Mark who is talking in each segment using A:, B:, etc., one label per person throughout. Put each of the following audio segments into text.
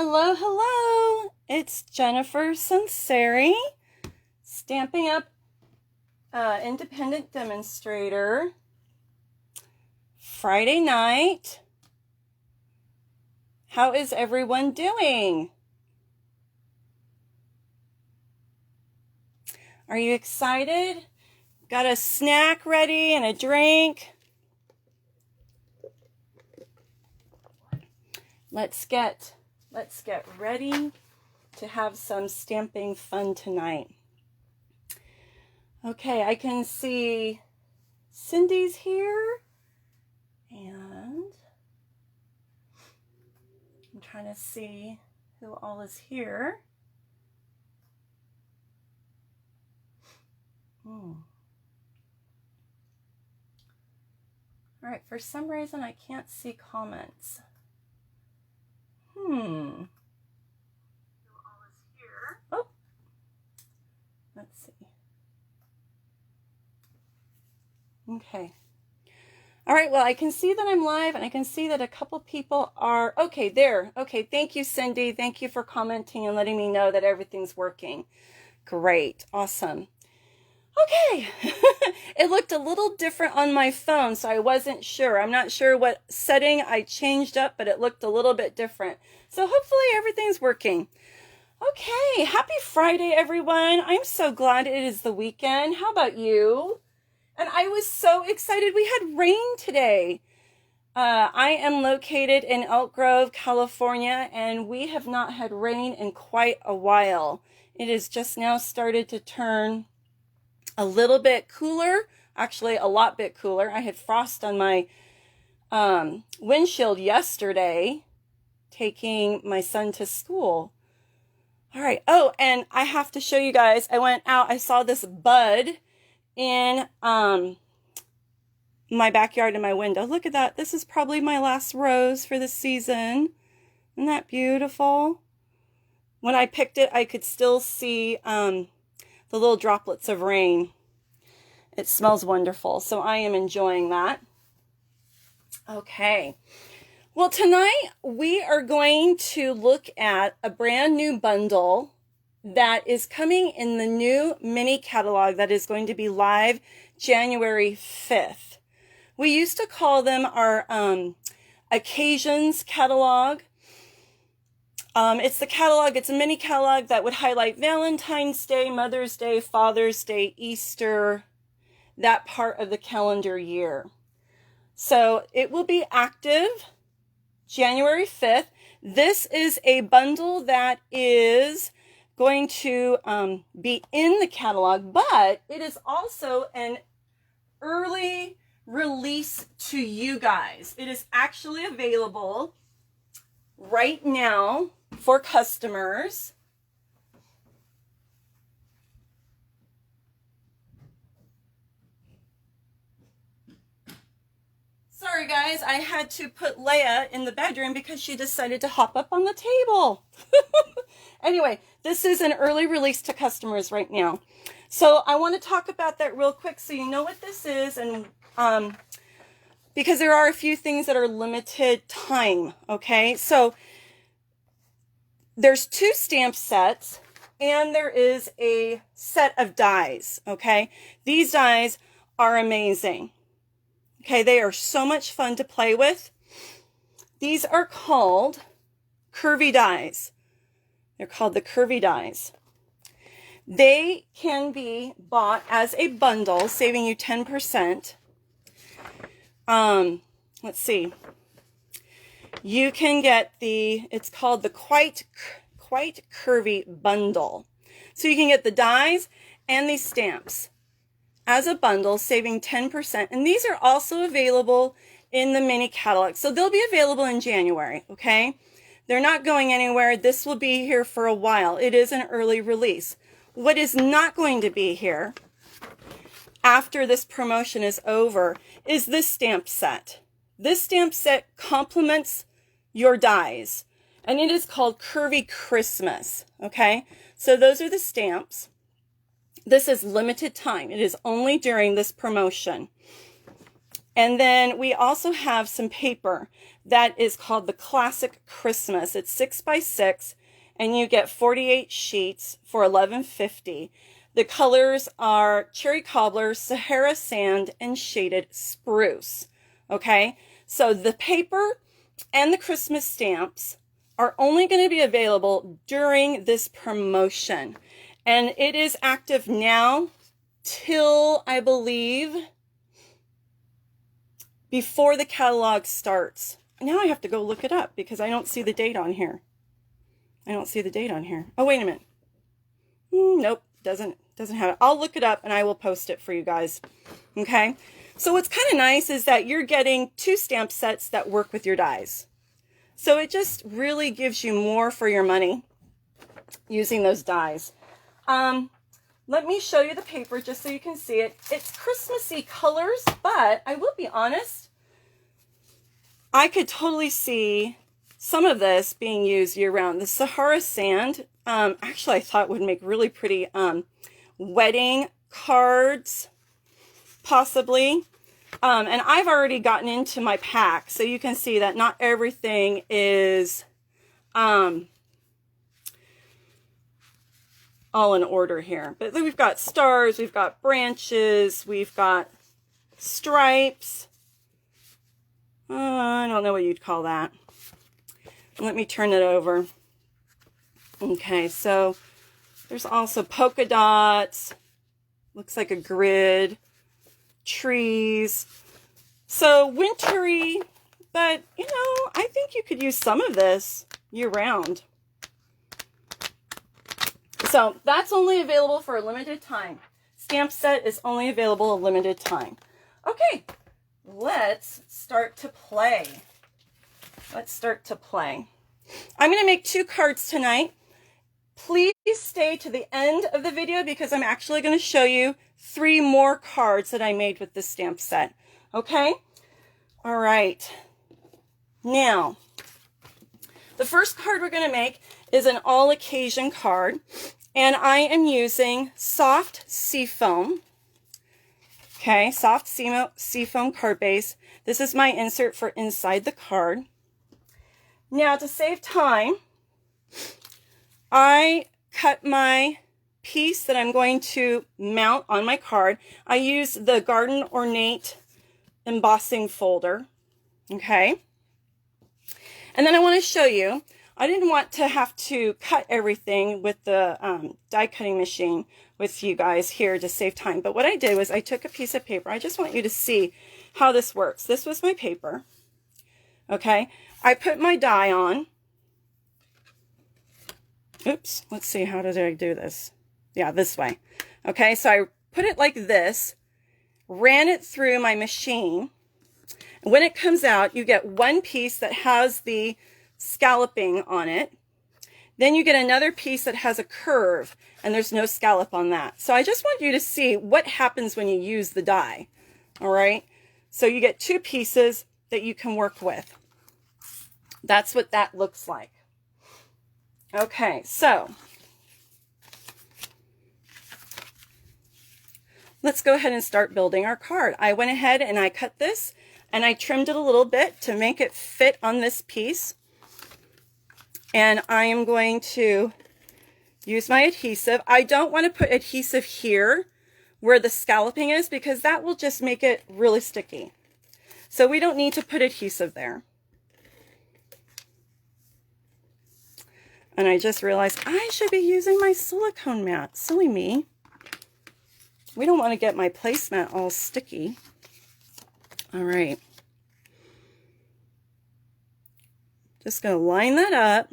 A: Hello, hello. It's Jennifer Sunseri, Stampin' Up! Independent Demonstrator. Friday night. How is everyone doing? Are you excited? Got a snack ready and a drink? Let's get ready to have some stamping fun tonight. Okay, I can see Cindy's here, and I'm trying to see who all is here. All right, for some reason I can't see comments. Who all is here? Oh, let's see. Okay. All right, well, I can see that I'm live, and I can see that a couple people are, okay, there. Okay, thank you, Cindy. Thank you for commenting and letting me know that everything's working. Great, awesome. Okay, it looked a little different on my phone, so I wasn't sure. I'm not sure what setting I changed up, but it looked a little bit different. So hopefully everything's working. Okay, happy Friday, everyone. I'm so glad it is the weekend. How about you? And I was so excited. We had rain today. I am located in Elk Grove, California, and we have not had rain in quite a while. It has just now started to turn a little bit cooler, actually a lot bit cooler. I had frost on my windshield yesterday, taking my son to school. All right. Oh, and I have to show you guys, I went out, I saw this bud in my backyard in my window. Look at that. This is probably my last rose for the season. Isn't that beautiful? When I picked it, I could still see the little droplets of rain. It smells wonderful, so I am enjoying that. Okay. Well, tonight we are going to look at a brand new bundle that is coming in the new mini catalog that is going to be live January 5th. We used to call them our occasions catalog. It's a mini catalog that would highlight Valentine's Day, Mother's Day, Father's Day, Easter, that part of the calendar year. So it will be active January 5th. This is a bundle that is going to be in the catalog, but it is also an early release to you guys. It is actually available right now for customers. Sorry guys, I had to put Leia in the bedroom because she decided to hop up on the table. Anyway, this is an early release to customers right now. So I want to talk about that real quick so you know what this is, and because there are a few things that are limited time, okay? So there's 2 stamp sets, and there is a set of dies, okay? These dies are amazing. Okay, they are so much fun to play with. These are called Curvy dies. They're called the Curvy dies. They can be bought as a bundle, saving you 10%. Let's see. You can get it's called the Quite Curvy bundle. So you can get the dies and these stamps as a bundle, saving 10%. And these are also available in the mini catalog. So they'll be available in January, okay? They're not going anywhere. This will be here for a while. It is an early release. What is not going to be here after this promotion is over is this stamp set. This stamp set complements your dies, and it is called Curvy Christmas, okay? So those are the stamps. This is limited time. It is only during this promotion. And then we also have some paper that is called the Classic Christmas. It's 6x6, and you get 48 sheets for $11.50. The colors are Cherry Cobbler, Sahara Sand, and Shaded Spruce. Okay, so the paper and the Christmas stamps are only going to be available during this promotion. And it is active now till, I believe, before the catalog starts. Now I have to go look it up because I don't see the date on here. I don't see the date on here. Oh, wait a minute. Nope, doesn't have it. I'll look it up and I will post it for you guys. Okay, so what's kind of nice is that you're getting 2 stamp sets that work with your dies. So it just really gives you more for your money using those dies. Let me show you the paper just so you can see it. It's Christmassy colors, but I will be honest, I could totally see some of this being used year-round. The Sahara Sand, actually I thought would make really pretty wedding cards, possibly. And I've already gotten into my pack, so you can see that not everything is all in order here. But we've got stars, we've got branches, we've got stripes. I don't know what you'd call that. Let me turn it over. Okay, so there's also polka dots. Looks like a grid. Trees. So wintry, but you know, I think you could use some of this year round. So that's only available for a limited time. Stamp set is only available a limited time. Okay, let's start to play. Let's start to play. I'm going to make 2 cards tonight. Please stay to the end of the video because I'm actually going to show you 3 more cards that I made with this stamp set. Okay? All right. Now, the first card we're going to make is an all occasion card, and I am using soft seafoam. Okay, soft seafoam card base. This is my insert for inside the card. Now, to save time, I cut my piece that I'm going to mount on my card. I use the Garden Ornate embossing folder. Okay. And then I want to show you, I didn't want to have to cut everything with the die cutting machine with you guys here to save time. But what I did was I took a piece of paper. I just want you to see how this works. This was my paper. Okay. I put my die on. Oops, let's see, how did I do this? Yeah, this way. Okay, so I put it like this, ran it through my machine. When it comes out, you get one piece that has the scalloping on it. Then you get another piece that has a curve, and there's no scallop on that. So I just want you to see what happens when you use the die. All right, so you get 2 pieces that you can work with. That's what that looks like. Okay, so let's go ahead and start building our card. I went ahead and I cut this and I trimmed it a little bit to make it fit on this piece. And I am going to use my adhesive. I don't want to put adhesive here where the scalloping is because that will just make it really sticky. So we don't need to put adhesive there. And I just realized I should be using my silicone mat. Silly me. We don't want to get my placemat all sticky. All right. Just going to line that up.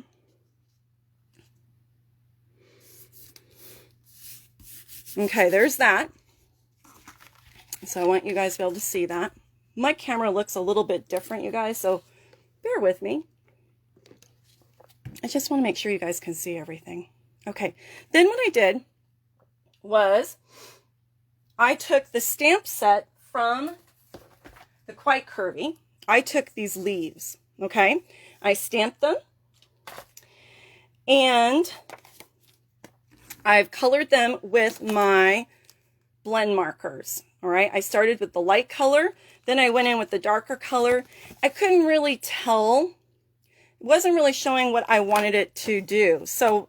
A: Okay, there's that. So I want you guys to be able to see that. My camera looks a little bit different, you guys, so bear with me. I just want to make sure you guys can see everything. Okay, then what I did was I took the stamp set from the Quite Curvy. I took these leaves, okay? I stamped them, and I've colored them with my blend markers, All right, I started with the light color, then I went in with the darker color. I couldn't really tell. It wasn't really showing what I wanted it to do. So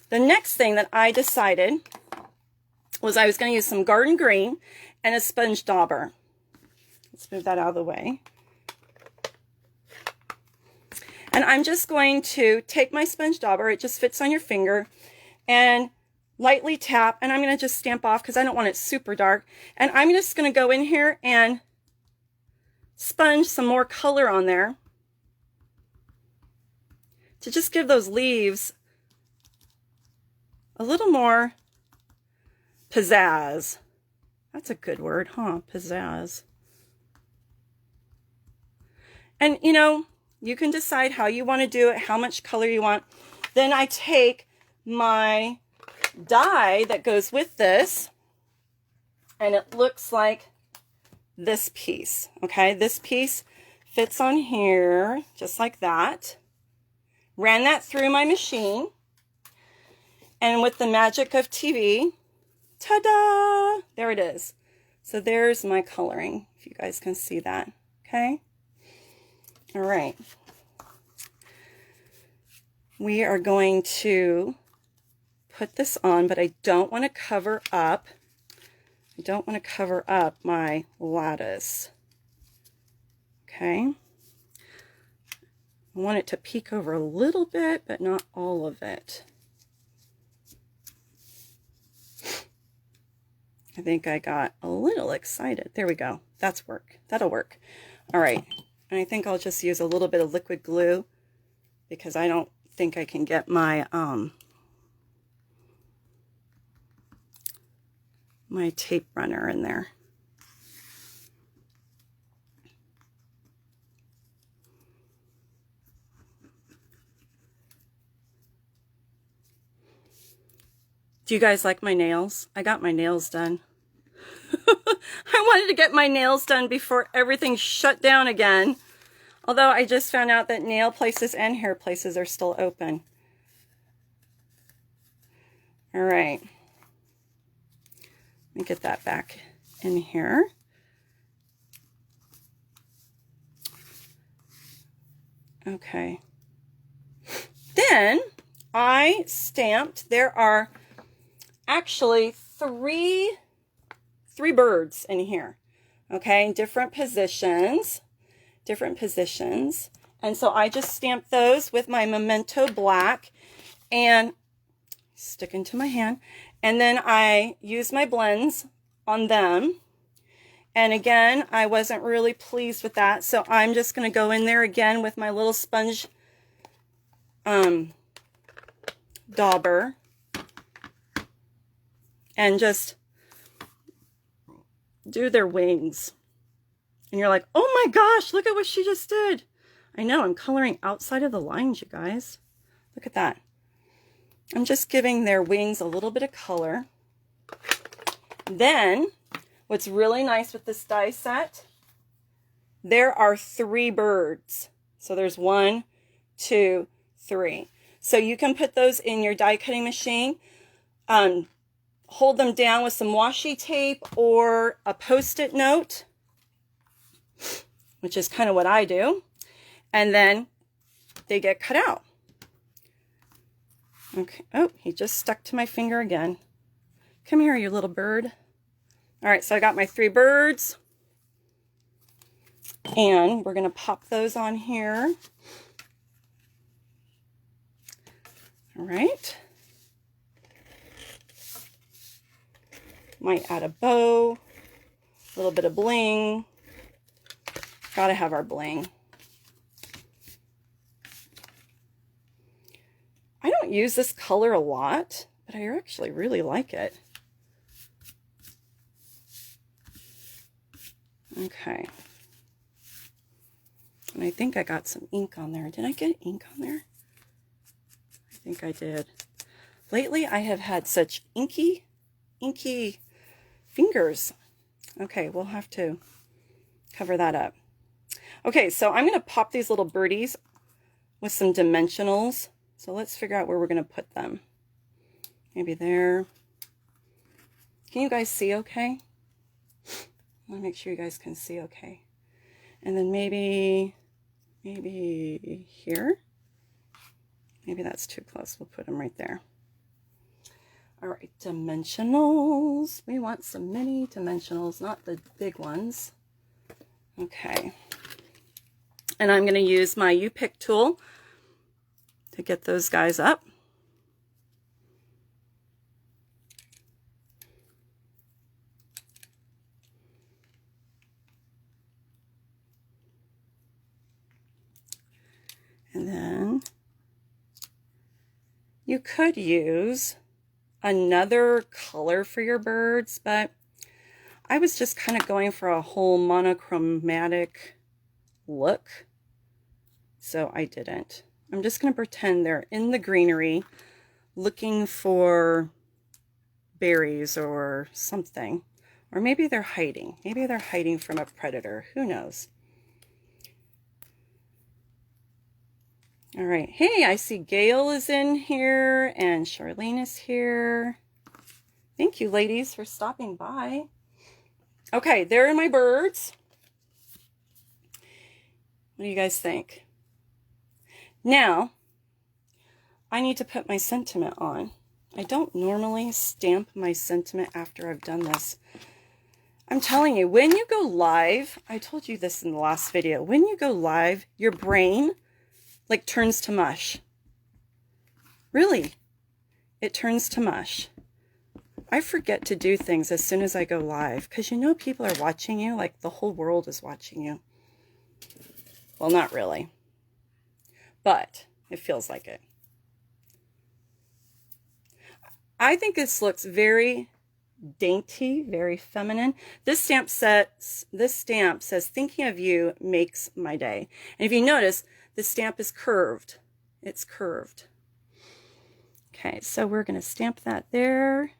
A: the next thing that I decided was I was going to use some garden green and a sponge dauber. Let's move that out of the way. And I'm just going to take my sponge dauber, it just fits on your finger, and lightly tap, and I'm going to just stamp off because I don't want it super dark. And I'm just going to go in here and sponge some more color on there to just give those leaves a little more pizzazz. That's a good word, huh? Pizzazz. And you know, you can decide how you want to do it, how much color you want. Then I take my die that goes with this, and it looks like this piece. Okay, this piece fits on here just like that. Ran that through my machine, and with the magic of TV, ta-da, there it is. So there's my coloring, if you guys can see that. Okay, all right, we are going to put this on, but I don't want to cover up. I don't want to cover up my lattice. Okay. I want it to peek over a little bit, but not all of it. I think I got a little excited. There we go. That's work. That'll work. All right. And I think I'll just use a little bit of liquid glue because I don't think I can get my my tape runner in there. Do you guys like my nails? I got my nails done. I wanted to get my nails done before everything shut down again. Although I just found out that nail places and hair places are still open. All right. Let me get that back in here. Okay. Then I stamped, there are actually three birds in here. Okay, different positions. And so I just stamped those with my Memento Black and stick into my hand. And then I used my blends on them. And again, I wasn't really pleased with that. So I'm just going to go in there again with my little sponge dauber and just do their wings. And you're like, oh my gosh, look at what she just did. I know, I'm coloring outside of the lines, you guys. Look at that. I'm just giving their wings a little bit of color. Then, what's really nice with this die set, there are 3 birds. So there's 1, 2, 3. So you can put those in your die cutting machine, hold them down with some washi tape or a Post-it note, which is kind of what I do, and then they get cut out. Okay, oh, he just stuck to my finger again. Come here, you little bird. All right, so I got my 3 birds, and we're going to pop those on here. All right. Might add a bow, a little bit of bling. Gotta have our bling. I don't use this color a lot, but I actually really like it. Okay. And I think I got some ink on there. Did I get ink on there? I think I did. Lately, I have had such inky fingers. Okay, we'll have to cover that up. Okay, so I'm going to pop these little birdies with some dimensionals. So let's figure out where we're going to put them. Maybe there. Can you guys see okay? Let me make sure you guys can see okay. And then maybe here. Maybe that's too close. We'll put them right there. All right, dimensionals. We want some mini dimensionals, not the big ones. Okay. And I'm going to use my U-Pick tool to get those guys up. And then you could use another color for your birds, but I was just kind of going for a whole monochromatic look, so I didn't. I'm just going to pretend they're in the greenery looking for berries or something. Or maybe they're hiding. Maybe they're hiding from a predator. Who knows? All right. Hey, I see Gail is in here and Charlene is here. Thank you, ladies, for stopping by. Okay, there are my birds. What do you guys think? Now, I need to put my sentiment on. I don't normally stamp my sentiment after I've done this. I'm telling you, when you go live, I told you this in the last video, when you go live, your brain like turns to mush. Really, it turns to mush. I forget to do things as soon as I go live because you know people are watching you, like the whole world is watching you. Well, not really, but it feels like it. I think this looks very dainty, very feminine. This stamp says, thinking of you makes my day. And if you notice, the stamp is curved. It's curved. Okay, so we're going to stamp that there.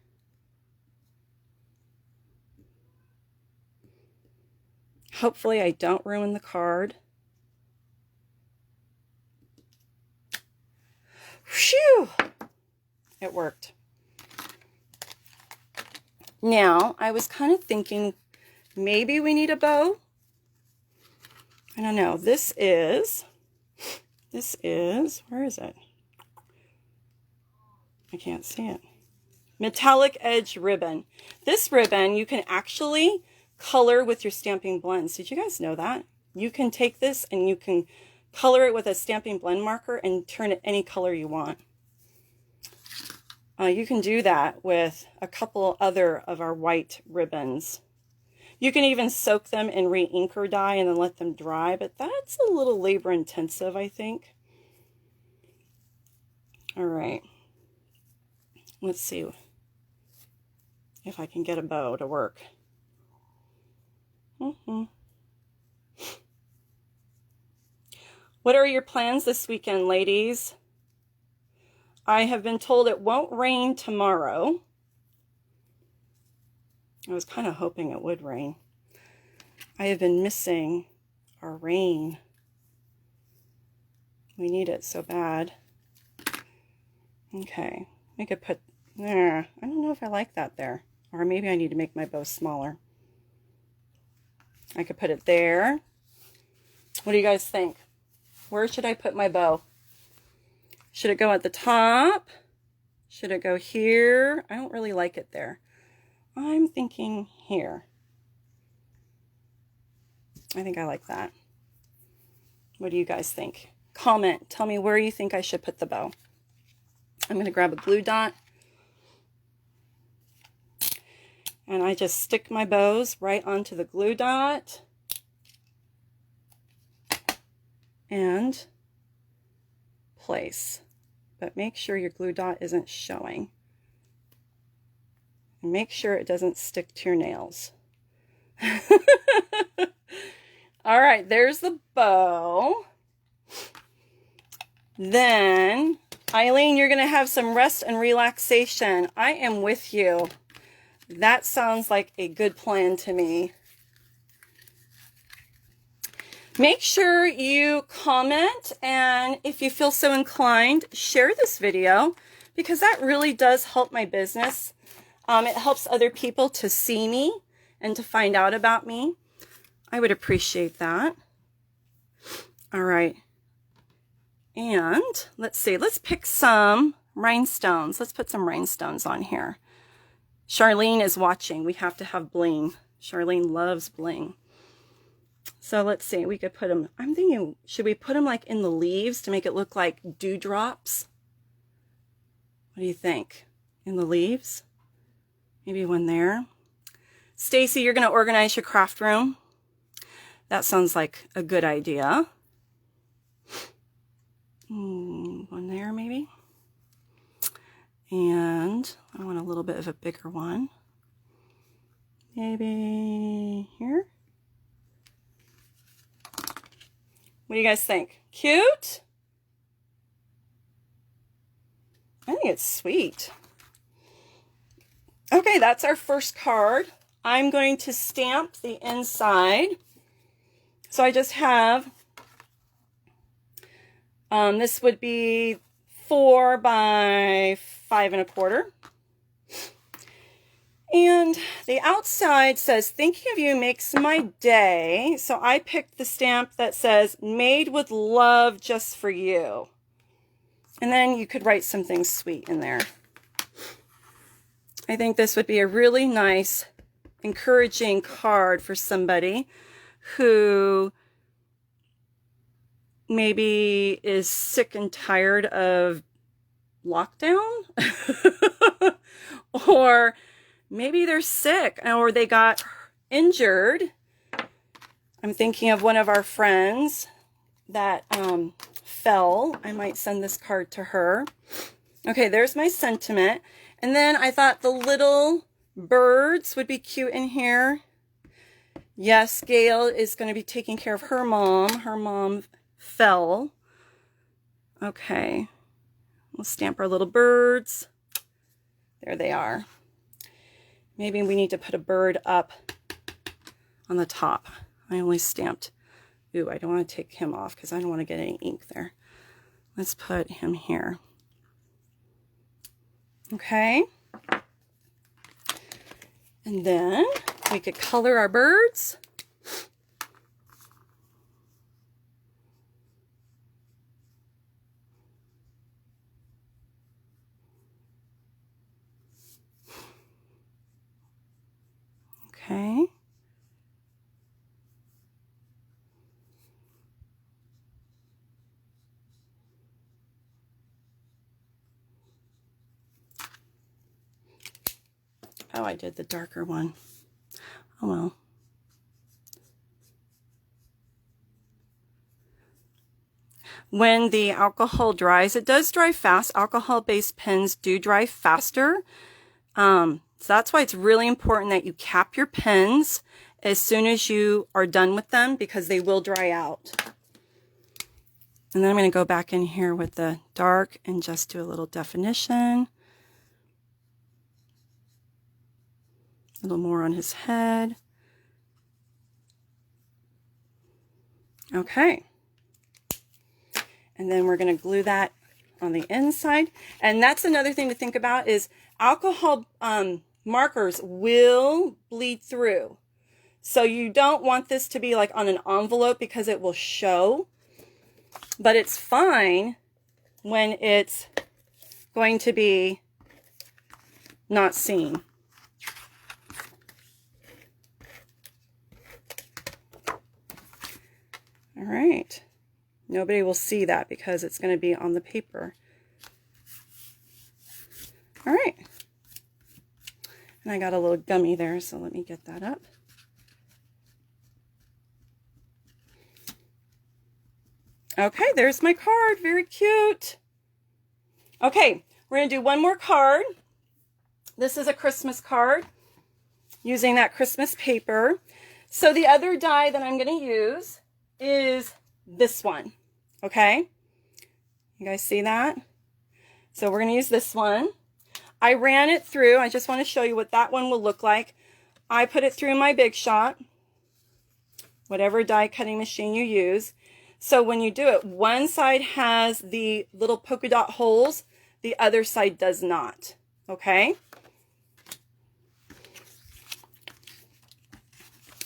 A: Hopefully I don't ruin the card. Phew! It worked. Now, I was kind of thinking maybe we need a bow. I don't know. This is, where is it? I can't see it. Metallic edge ribbon. This ribbon you can actually color with your stamping blends. Did you guys know that? You can take this and you can color it with a stamping blend marker and turn it any color you want. You can do that with a couple other of our white ribbons. You can even soak them in re-ink or dye and then let them dry, but that's a little labor intensive, I think. All right. Let's see if I can get a bow to work. What are your plans this weekend, ladies? I have been told it won't rain tomorrow. I was kind of hoping it would rain. I have been missing our rain. We need it so bad. Okay, we could put there. I don't know if I like that there. Or maybe I need to make my bow smaller. I could put it there. What do you guys think? Where should I put my bow? Should it go at the top? Should it go here? I don't really like it there. I'm thinking here. I think I like that. What do you guys think? Comment. Tell me where you think I should put the bow. I'm going to grab a glue dot. And I just stick my bows right onto the glue dot. And place. But make sure your glue dot isn't showing. And make sure it doesn't stick to your nails. All right, there's the bow. Then, Eileen, you're going to have some rest and relaxation. I am with you. That sounds like a good plan to me. Make sure you comment, and if you feel so inclined, share this video, because that really does help my business. It helps other people to see me and to find out about me. I would appreciate that. All right. And let's see, let's pick some rhinestones. Let's put some rhinestones on here. Charlene is watching. We have to have bling. Charlene loves bling. So let's see, we could put them, I'm thinking, should we put them like in the leaves to make it look like dewdrops? What do you think? In the leaves? Maybe one there. Stacy, you're going to organize your craft room. That sounds like a good idea. One there maybe. And I want a little bit of a bigger one. Maybe here. What do you guys think? Cute? I think it's sweet. Okay, that's our first card. I'm going to stamp the inside. So I just have, this would be 4 by 5 1/4. And the outside says, thinking of you makes my day. So I picked the stamp that says, made with love just for you. And then you could write something sweet in there. I think this would be a really nice, encouraging card for somebody who maybe is sick and tired of lockdown. Or maybe they're sick or they got injured. I'm thinking of one of our friends that fell. I might send this card to her. Okay, there's my sentiment. And then I thought the little birds would be cute in here. Yes, Gail is going to be taking care of her mom. Her mom fell. Okay, we'll stamp our little birds. There they are. Maybe we need to put a bird up on the top. I only stamped. Ooh, I don't want to take him off because I don't want to get any ink there. Let's put him here. Okay. And then we could color our birds. Okay. Oh, I did the darker one. Oh well. When the alcohol dries, it does dry fast. Alcohol-based pens do dry faster. So that's why it's really important that you cap your pens as soon as you are done with them because they will dry out. And then I'm going to go back in here with the dark and just do a little definition. A little more on his head. Okay. And then we're going to glue that on the inside. And that's another thing to think about is alcohol markers will bleed through. So you don't want this to be like on an envelope because it will show. But it's fine when it's going to be not seen. All right. Nobody will see that because it's going to be on the paper. All right. And I got a little gummy there, so let me get that up. Okay, there's my card. Very cute. Okay, we're going to do one more card. This is a Christmas card using that Christmas paper. So the other die that I'm going to use is this one. Okay, you guys see that? So we're going to use this one. I ran it through. I just want to show you what that one will look like. I put it through my Big Shot, whatever die cutting machine you use. So when you do it, one side has the little polka dot holes, the other side does not. Okay?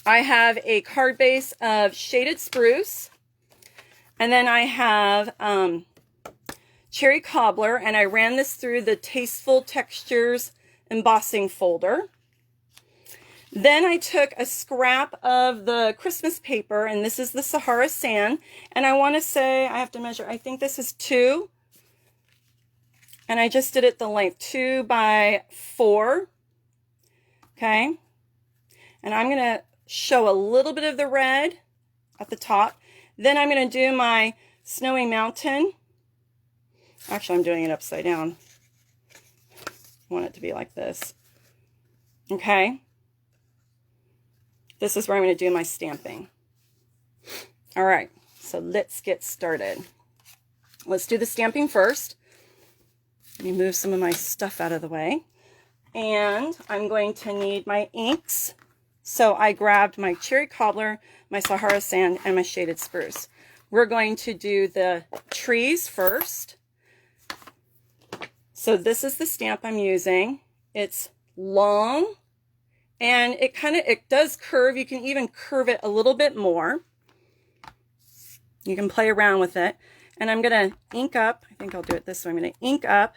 A: I have a card base of shaded spruce, and then I have cherry cobbler, and I ran this through the Tasteful Textures embossing folder. Then I took a scrap of the Christmas paper, and this is the Sahara Sand, and I want to say, I have to measure, I think this is 2, and I just did it the length, 2 by 4, okay, and I'm going to show a little bit of the red at the top. Then I'm going to do my Snowy Mountain. Actually, I'm doing it upside down. I want it to be like this. Okay. This is where I'm going to do my stamping. All right, so let's get started. Let's do the stamping first. Let me move some of my stuff out of the way. And I'm going to need my inks. So I grabbed my cherry cobbler, my Sahara Sand, and my shaded spruce. We're going to do the trees first. So this is the stamp I'm using. It's long, and it does curve. You can even curve it a little bit more. You can play around with it. And I'm going to ink up, I think I'll do it this way. I'm going to ink up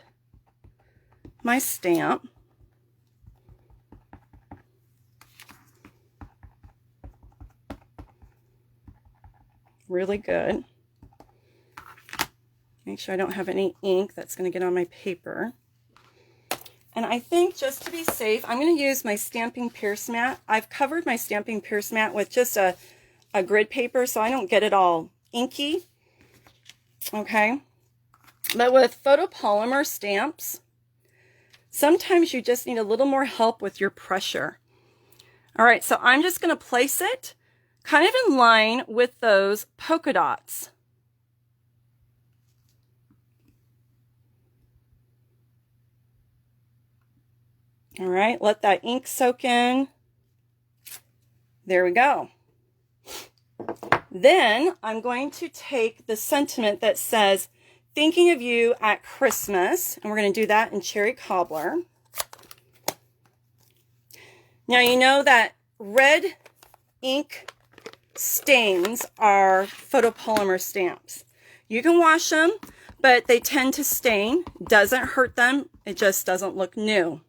A: my stamp. Really good. Make sure I don't have any ink that's going to get on my paper. And I think just to be safe, I'm going to use my stamping pierce mat. I've covered my stamping pierce mat with just a grid paper so I don't get it all inky. Okay. But with photopolymer stamps, sometimes you just need a little more help with your pressure. All right, so I'm just going to place it kind of in line with those polka dots. All right, let that ink soak in. There we go. Then I'm going to take the sentiment that says, thinking of you at Christmas, and we're going to do that in cherry cobbler. Now you know that red ink stains are photopolymer stamps. You can wash them, but they tend to stain. Doesn't hurt them. It just doesn't look new.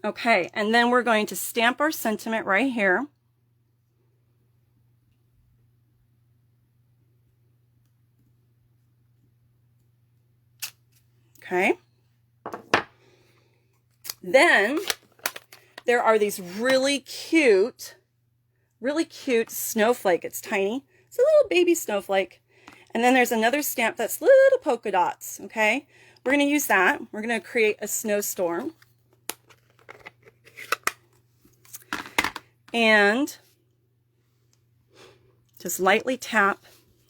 A: Okay, and then we're going to stamp our sentiment right here. Okay. Then there are these really cute snowflake. It's tiny. It's a little baby snowflake. And then there's another stamp that's little polka dots, okay? We're going to use that. We're going to create a snowstorm. And just lightly tap.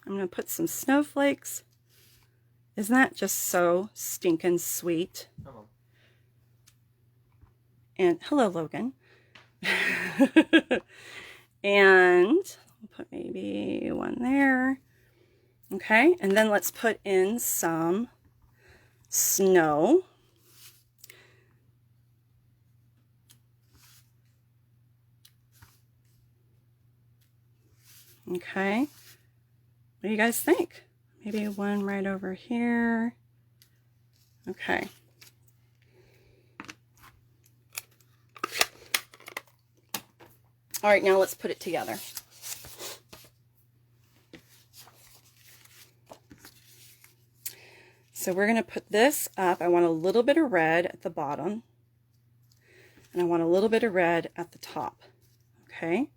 A: I'm going to put some snowflakes. Isn't that just so stinking sweet? Hello. And hello, Logan. And we'll put maybe one there. Okay, and then let's put in some snow. Okay, what do you guys think? Maybe one right over here. Okay. All right, now let's put it together. So we're going to put this up. I want a little bit of red at the bottom, and I want a little bit of red at the top. Okay.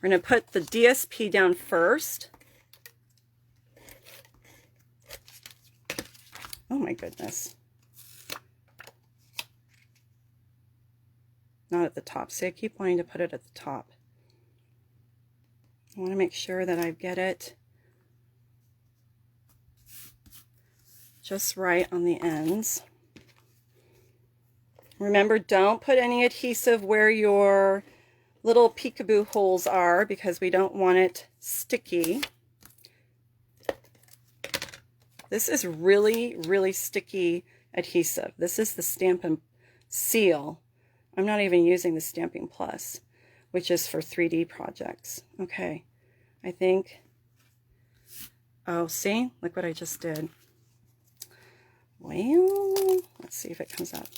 A: We're going to put the DSP down first. Oh my goodness. Not at the top. See, I keep wanting to put it at the top. I want to make sure that I get it just right on the ends. Remember, don't put any adhesive where your little peekaboo holes are because we don't want it sticky. This is really, really sticky adhesive. This is the Stampin' Seal. I'm not even using the Stampin' Plus, which is for 3D projects. Okay, I think, oh, see? Look what I just did. Well, let's see if it comes up.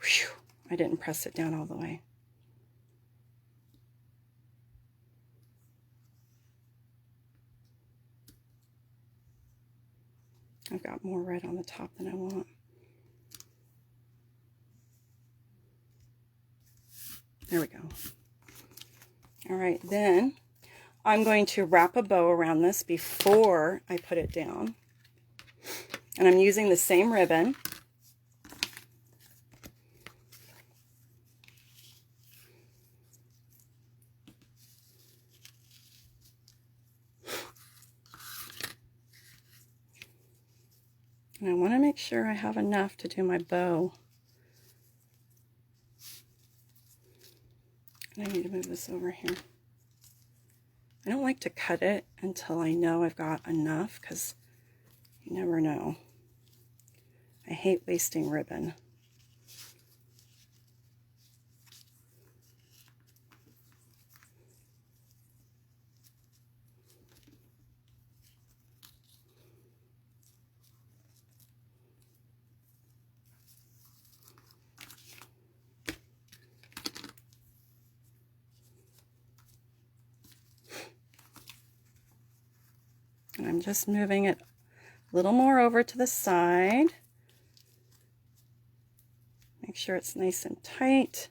A: Whew, I didn't press it down all the way. I've got more red on the top than I want. There we go. All right, then I'm going to wrap a bow around this before I put it down. And I'm using the same ribbon. And I want to make sure I have enough to do my bow. And I need to move this over here. I don't like to cut it until I know I've got enough, because you never know. I hate wasting ribbon. And I'm just moving it a little more over to the side. Make sure it's nice and tight,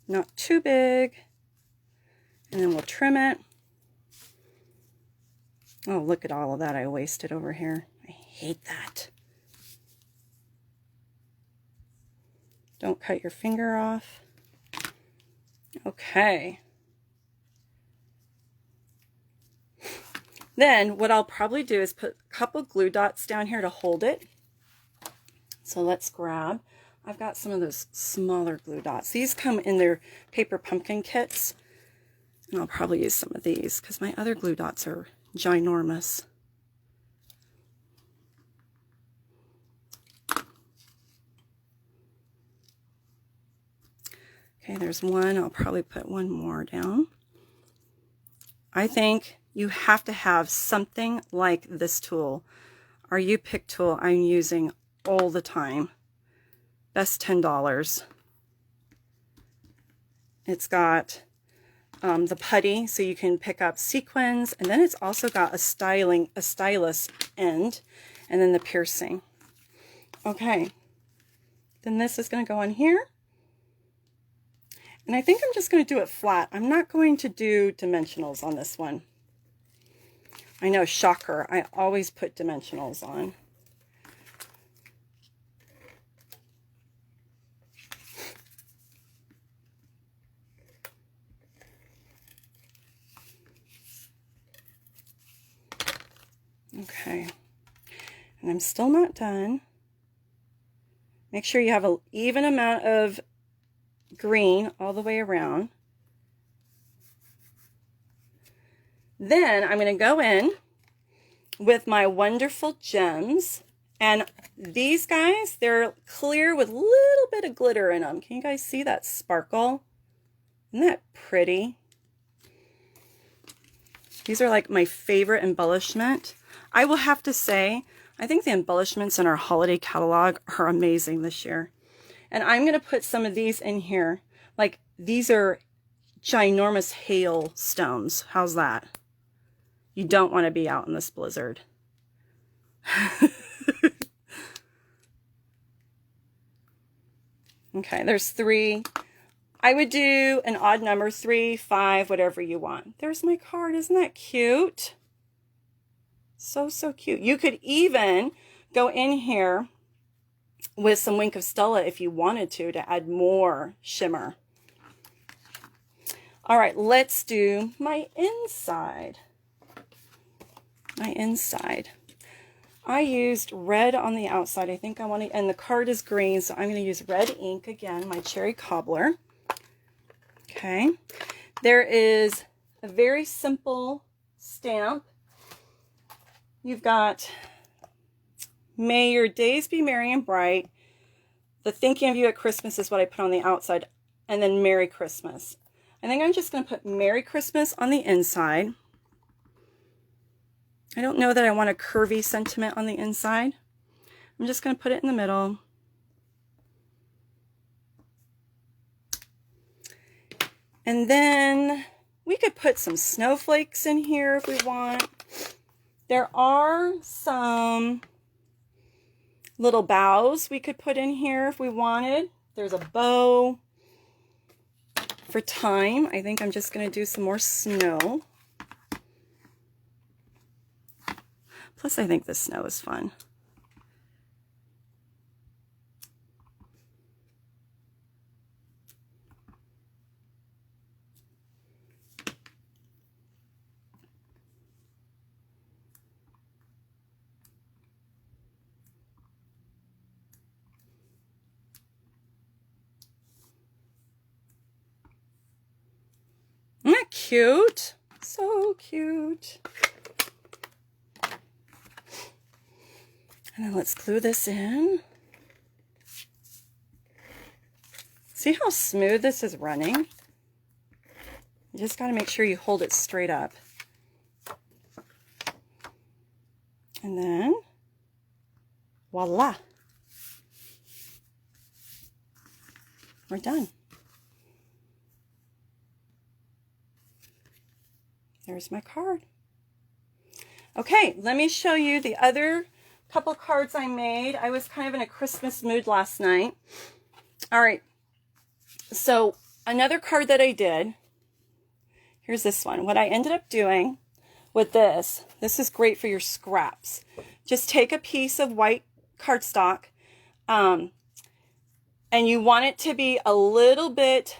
A: not too big. And then we'll trim it. Oh, look at all of that I wasted over here. I hate that. Don't cut your finger off. Okay. Then what I'll probably do is put a couple glue dots down here to hold it. So let's grab, I've got some of those smaller glue dots. These come in their paper pumpkin kits. And I'll probably use some of these because my other glue dots are ginormous. Okay, there's one. I'll probably put one more down. I think you have to have something like this tool. Our U-Pick tool I'm using all the time. Best $10. It's got the putty, so you can pick up sequins, and then it's also got a stylus end, and then the piercing. Okay, then this is going to go on here. And I think I'm just going to do it flat. I'm not going to do dimensionals on this one. I know, shocker, I always put dimensionals on. Okay, and I'm still not done. Make sure you have an even amount of green all the way around. Then I'm going to go in with my wonderful gems, and these guys, they're clear with a little bit of glitter in them. Can you guys see that sparkle? Isn't that pretty? These are like my favorite embellishment. I will have to say, I think the embellishments in our holiday catalog are amazing this year. And I'm going to put some of these in here. Like, these are ginormous hailstones. How's that? You don't want to be out in this blizzard. Okay, there's 3. I would do an odd number, 3, 5, whatever you want. There's my card. Isn't that cute? So, so cute. You could even go in here with some Wink of Stella if you wanted to add more shimmer. All right, let's do my inside. My inside. I used red on the outside. I think I want to, and the card is green, so I'm going to use red ink again, my cherry cobbler. Okay. There is a very simple stamp. You've got May your days be merry and bright. The thinking of you at Christmas is what I put on the outside. And then Merry Christmas. I think I'm just going to put Merry Christmas on the inside. I don't know that I want a curvy sentiment on the inside. I'm just going to put it in the middle. And then we could put some snowflakes in here if we want. There are some little bows we could put in here if we wanted. There's a bow. For time, I think I'm just going to do some more snow. Plus, I think the snow is fun. Isn't that cute? So cute. And then let's glue this in. See how smooth this is running? You just got to make sure you hold it straight up. And then, voila. We're done. There's my card. Okay, let me show you the other couple cards I made. I was kind of in a Christmas mood last night. All right, so another card that I did, here's this one. What I ended up doing with this is great for your scraps. Just take a piece of white cardstock, and you want it to be a little bit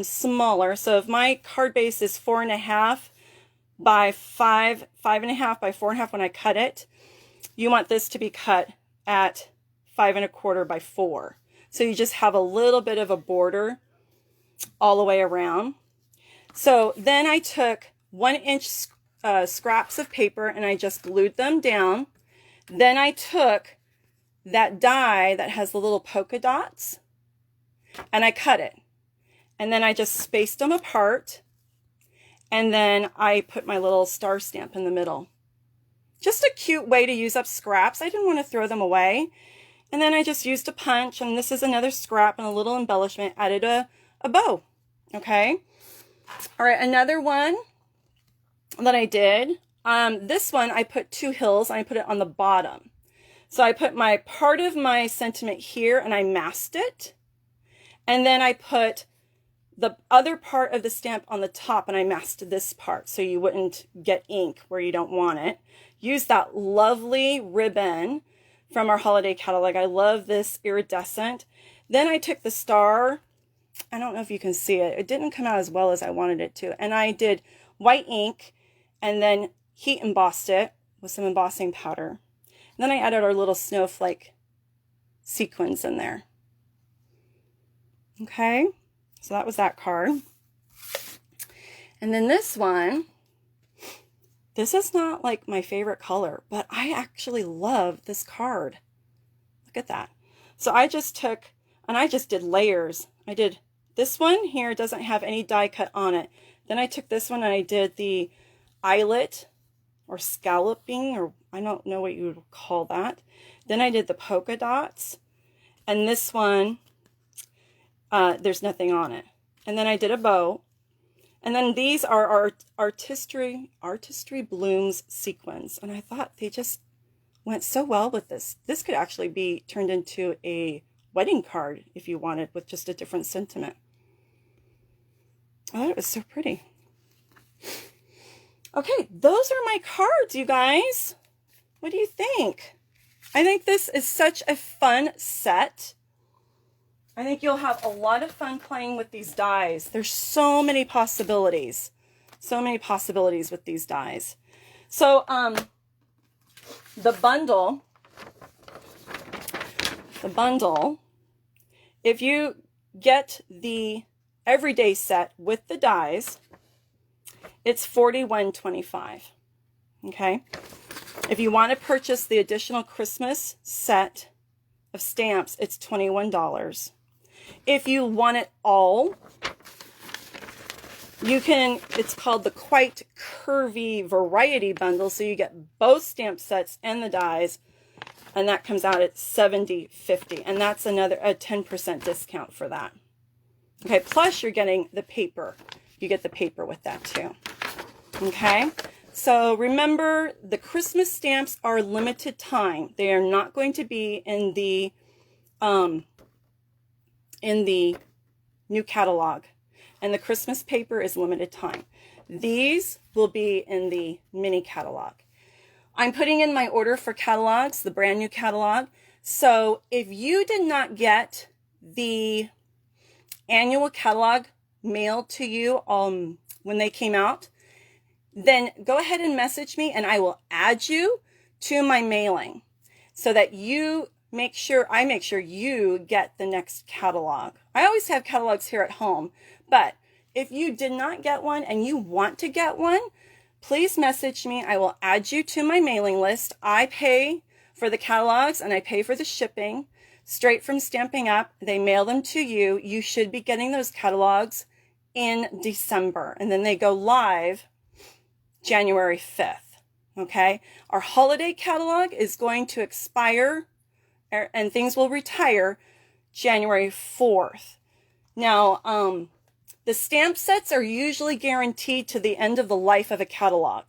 A: smaller. So if my card base is 4.5 by 5.5 by 4.5 when I cut it, you want this to be cut at 5.25 by 4. So you just have a little bit of a border all the way around. So then I took 1-inch scraps of paper and I just glued them down. Then I took that die that has the little polka dots and I cut it. And then I just spaced them apart. And then I put my little star stamp in the middle. Just a cute way to use up scraps. I didn't want to throw them away. And then I just used a punch. And this is another scrap and a little embellishment. Added a bow. Okay. All right. Another one that I did. This one I put 2 hills and I put it on the bottom. So I put my part of my sentiment here and I masked it. And then I put the other part of the stamp on the top and I masked this part so you wouldn't get ink where you don't want it. Use that lovely ribbon from our holiday catalog. I love this iridescent. Then I took the star. I don't know if you can see it. It didn't come out as well as I wanted it to. And I did white ink and then heat embossed it with some embossing powder. And then I added our little snowflake sequins in there. Okay. So that was that card. And then this one, this is not like my favorite color, but I actually love this card. Look at that. So I just took, and I just did layers. I did this one here, doesn't have any die cut on it. Then I took this one and I did the eyelet or scalloping, or I don't know what you would call that. Then I did the polka dots. And this one, there's nothing on it. And then I did a bow. And then these are our artistry blooms sequins. And I thought they just went so well with this. This could actually be turned into a wedding card if you wanted, with just a different sentiment. Oh, it was so pretty. Okay, those are my cards, you guys. What do you think? I think this is such a fun set. I think you'll have a lot of fun playing with these dies. There's so many possibilities. So many possibilities with these dies. So, the bundle, if you get the everyday set with the dies, it's $41.25. Okay. If you want to purchase the additional Christmas set of stamps, it's $21. If you want it all, you can, it's called the Quite Curvy Variety Bundle, so you get both stamp sets and the dies, and that comes out at $70.50, and that's another a 10% discount for that. Okay, plus you're getting the paper. You get the paper with that too. Okay, so remember, the Christmas stamps are limited time. They are not going to be in the new catalog, and the Christmas paper is limited time. These will be in the mini catalog. I'm putting in my order for catalogs, the brand new catalog. So if you did not get the annual catalog mailed to you when they came out, then go ahead and message me and I will add you to my mailing so that I make sure you get the next catalog. I always have catalogs here at home, but if you did not get one and you want to get one, please message me. I will add you to my mailing list. I pay for the catalogs and I pay for the shipping straight from Stampin' Up. They mail them to you. You should be getting those catalogs in December, and then they go live January 5th. Okay, our holiday catalog is going to expire and things will retire January 4th. Now, the stamp sets are usually guaranteed to the end of the life of a catalog.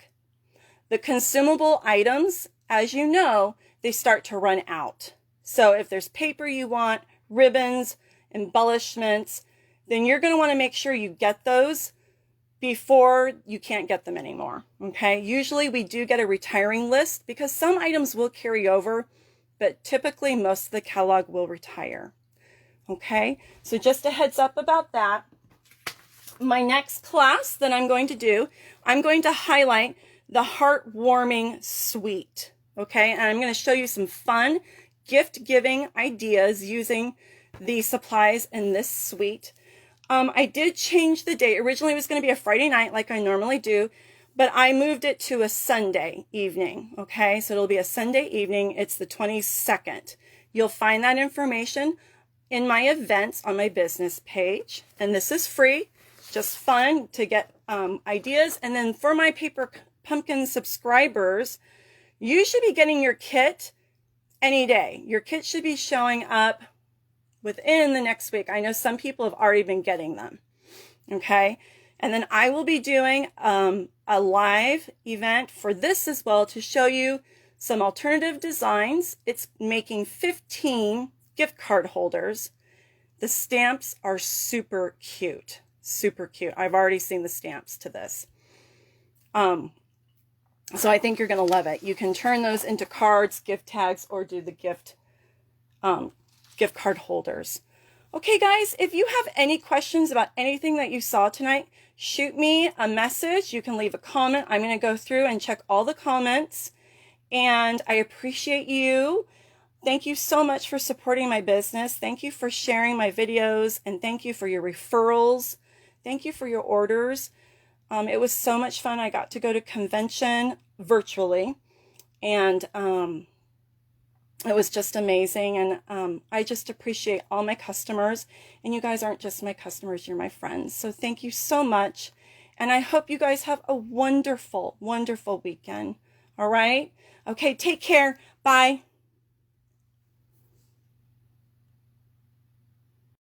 A: The consumable items, as you know, they start to run out. So if there's paper you want, ribbons, embellishments, then you're going to want to make sure you get those before you can't get them anymore. Okay, usually we do get a retiring list because some items will carry over, but typically most of the catalog will retire. Okay, so just a heads up about that. My next class that I'm going to do, I'm going to highlight the Heartwarming Suite. Okay, and I'm going to show you some fun gift giving ideas using the supplies in this suite. I did change the date. Originally it was going to be a Friday night like I normally do, but I moved it to a Sunday evening. Okay, so it'll be a Sunday evening. It's the 22nd. You'll find that information in my events on my business page, and this is free, just fun to get ideas. And then for my Paper Pumpkin subscribers, you should be getting your kit any day. Your kit should be showing up within the next week. I know some people have already been getting them. Okay, and then I will be doing a live event for this as well to show you some alternative designs. It's making 15 gift card holders. The stamps are super cute. Super cute. I've already seen the stamps to this. So I think you're going to love it. You can turn those into cards, gift tags, or do the gift card holders. Okay, guys, if you have any questions about anything that you saw tonight, shoot me a message. You can leave a comment. I'm going to go through and check all the comments, and I appreciate you. Thank you so much for supporting my business. Thank you for sharing my videos, and thank you for your referrals. Thank you for your orders. It was so much fun. I got to go to convention virtually, and it was just amazing. And I just appreciate all my customers, and you guys aren't just my customers, you're my friends. So thank you so much. And I hope you guys have a wonderful, wonderful weekend. All right. Okay. Take care. Bye.